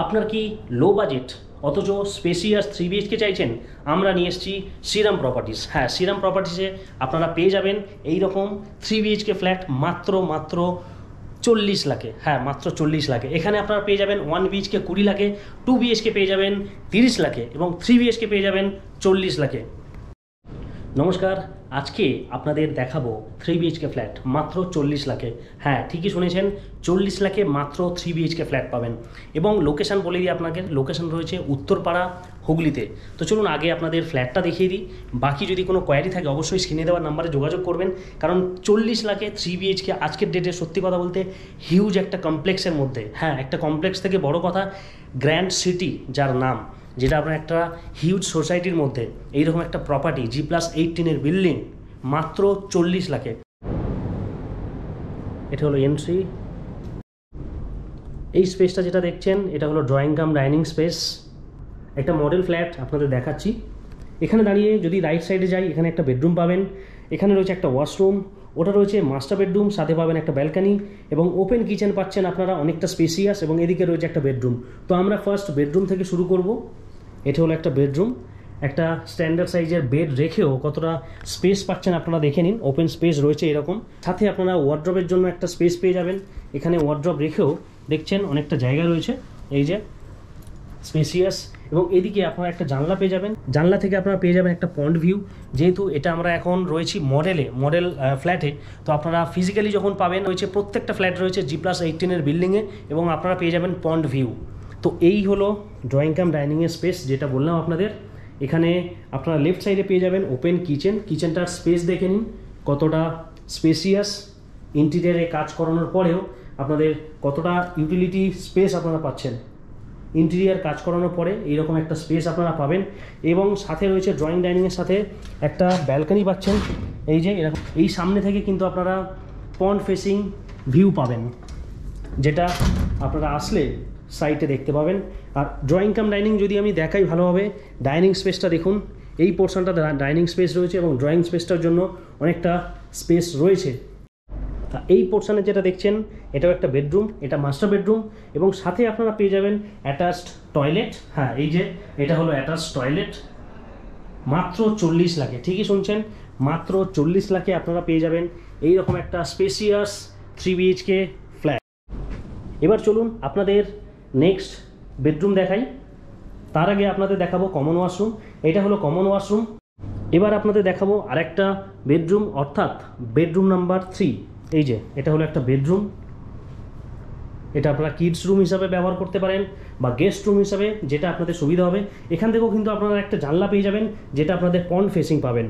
আপনার কি low budget অথচ স্পেসিয়াস 3 BHK চাইছেন? আমরা নিয়ে এসেছি শ্রীরাম প্রপার্টিস। হ্যাঁ, শ্রীরাম প্রপার্টিসে আপনারা পেয়ে যাবেন এই রকম 3 BHK ফ্ল্যাট মাত্র 40 লাখে। হ্যাঁ, মাত্র 40 লাখে। এখানে আপনারা পেয়ে যাবেন 1 BHK 20 লাখে, 2 BHK পেয়ে যাবেন 30 লাখে এবং 3 BHK পেয়ে যাবেন 40 লাখে। নমস্কার, আজকে আপনাদের দেখাবো 3 BHK ফ্ল্যাট মাত্র 40 লাখে। হ্যাঁ, ঠিকই শুনেছেন, 40 লাখে মাত্র 3 BHK ফ্ল্যাট পাবেন। এবং লোকেশান বলে দিই আপনাকে, লোকেশান রয়েছে উত্তরপাড়া, হুগলিতে। তো চলুন আগে আপনাদের ফ্ল্যাটটা দেখিয়ে দিই। বাকি যদি কোনো কোয়ারি থাকে অবশ্যই স্ক্রিনে দেওয়ার নাম্বারে যোগাযোগ করবেন, কারণ 40 লাখে 3 BHK আজকের ডেটে সত্যি কথা বলতে হিউজ একটা কমপ্লেক্সের মধ্যে। হ্যাঁ, একটা কমপ্লেক্স থেকে বড় কথা গ্র্যান্ড সিটি যার নাম, যেটা আপনার একটা হিউজ সোসাইটির মধ্যে এইরকম একটা প্রপার্টি G+18 বিল্ডিং মাত্র 40 লাখে। এটা হলো এন্ট্রি। এই স্পেসটা যেটা দেখছেন এটা হলো ড্রয়িং কাম ডাইনিং স্পেস, একটা মডেল ফ্ল্যাট আপনাদের দেখাচ্ছি। এখানে দাঁড়িয়ে যদি রাইট সাইডে যাই, এখানে একটা বেডরুম পাবেন, এখানে রয়েছে একটা ওয়াশরুম, ওটা রয়েছে মাস্টার বেডরুম, সাথে পাবেন একটা ব্যালকানি এবং ওপেন কিচেন পাচ্ছেন আপনারা, অনেকটা স্পেসিয়াস, এবং এদিকে রয়েছে একটা বেডরুম। তো আমরা ফার্স্ট বেডরুম থেকে শুরু করব। এটা হলো একটা বেডরুম, একটা স্ট্যান্ডার্ড সাইজের বেড রেখেও কতটা স্পেস পাচ্ছেন আপনারা দেখে নিন। ওপেন স্পেস রয়েছে এরকম, সাথে আপনারা ওয়ার্ড্রবের জন্য একটা স্পেস পেয়ে যাবেন। এখানে ওয়ার্ড্রব রেখেও দেখছেন অনেকটা জায়গা রয়েছে, এই যে স্পেসিয়াস। এবং এদিকে আপনারা একটা জানলা পেয়ে যাবেন, জানলা থেকে আপনারা পেয়ে যাবেন একটা পন্ড ভিউ। যেহেতু এটা আমরা এখন রয়েছি মডেল ফ্ল্যাটে, তো আপনারা ফিজিক্যালি যখন পাবেন রয়েছে প্রত্যেকটা ফ্ল্যাট রয়েছে G+18 বিল্ডিংয়ে, এবং আপনারা পেয়ে যাবেন পন্ড ভিউ। তো এই হলো ড্রয়িং কাম ডাইনিংয়ের স্পেস যেটা বললাম আপনাদের। এখানে আপনারা লেফট সাইডে পেয়ে যাবেন ওপেন কিচেন। কিচেনটার স্পেস দেখে নিন কতটা স্পেসিয়াস। ইন্টেরিয়ারে কাজ করানোর পরেও আপনাদের কতটা ইউটিলিটি স্পেস আপনারা পাচ্ছেন। ইন্টেরিয়ার কাজ করানোর পরে এইরকম একটা স্পেস আপনারা পাবেন, এবং সাথে রয়েছে ড্রয়িং ডাইনিংয়ের সাথে একটা ব্যালকানি পাচ্ছেন। এই যে এরকম, এই সামনে থেকে কিন্তু আপনারা পন্ড ফেসিং ভিউ পাবেন, যেটা আপনারা আসলে সাইটে দেখতে পাবেন। আর ড্রয়িং কাম ডাইনিং যদি আমি দেখাই ভালোভাবে, ডাইনিং স্পেসটা দেখুন, এই পোর্শনটা ডাইনিং স্পেস রয়েছে এবং ড্রয়িং স্পেসটার জন্য অনেকটা স্পেস রয়েছে। তা এই পোর্শনে যেটা দেখছেন এটাও একটা বেডরুম, এটা মাস্টার বেডরুম, এবং সাথে আপনারা পেয়ে যাবেন অ্যাটাচড টয়লেট। হ্যাঁ, এই যে এটা হলো অ্যাটাচড টয়লেট মাত্র 40 লাখে। ঠিকই শুনছেন, মাত্র 40 লাখে আপনারা পেয়ে যাবেন এইরকম একটা স্পেসিয়াস 3 BHK ফ্ল্যাট। এবার চলুন আপনাদের নেক্সট বেডরুম দেখাই। তার আগে আপনাদের দেখাবো কমন ওয়াশরুম। এটা হলো কমন ওয়াশরুম। এবার আপনাদের দেখাবো আরেকটা বেডরুম, অর্থাৎ বেডরুম নাম্বার 3। এই যে এটা হলো একটা বেডরুম, এটা আপনারা কিডস রুম হিসাবে ব্যবহার করতে পারেন বা গেস্ট রুম হিসাবে, যেটা আপনাদের সুবিধা হবে। এখান থেকেও কিন্তু আপনারা একটা জানলা পেয়ে যাবেন, যেটা আপনাদের পন্ড ফেসিং পাবেন।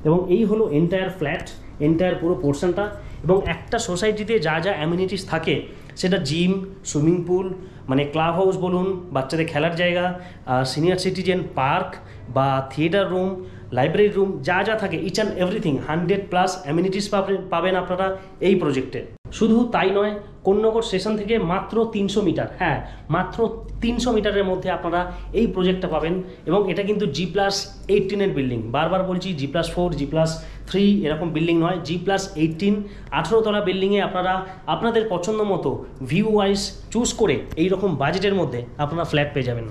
এবং এই হলো এন্টায়ার ফ্ল্যাট, এন্টায়ার পুরো পোর্শনটা। এবং একটা সোসাইটিতে যা যা অ্যামিনিটিস থাকে, সেটা জিম, সুইমিং পুল, মানে ক্লাব হাউস বলুন, বাচ্চাদের খেলার জায়গা, সিনিয়র সিটিজেন পার্ক বা থিয়েটার রুম, লাইব্রেরি রুম, যা যা থাকে ইচ অ্যান্ড এভরিথিং 100+ অ্যামিনিটিস পাবেন আপনারা এই প্রজেক্টে। শুধু তাই নয়, কোন্নগর স্টেশন থেকে মাত্র 300 মিটার, হ্যাঁ মাত্র 300 মিটারের মধ্যে আপনারা এই প্রজেক্টটা পাবেন। এবং এটা কিন্তু G+18 বিল্ডিং, বারবার বলছি G+4, G+3 এরকম বিল্ডিং নয়, G+18 18 তলা বিল্ডিংয়ে আপনারা আপনাদের পছন্দ মতো ভিউ ওয়াইজ চুজ করে এই রকম বাজেটের মধ্যে আপনারা ফ্ল্যাট পেয়ে যাবেন।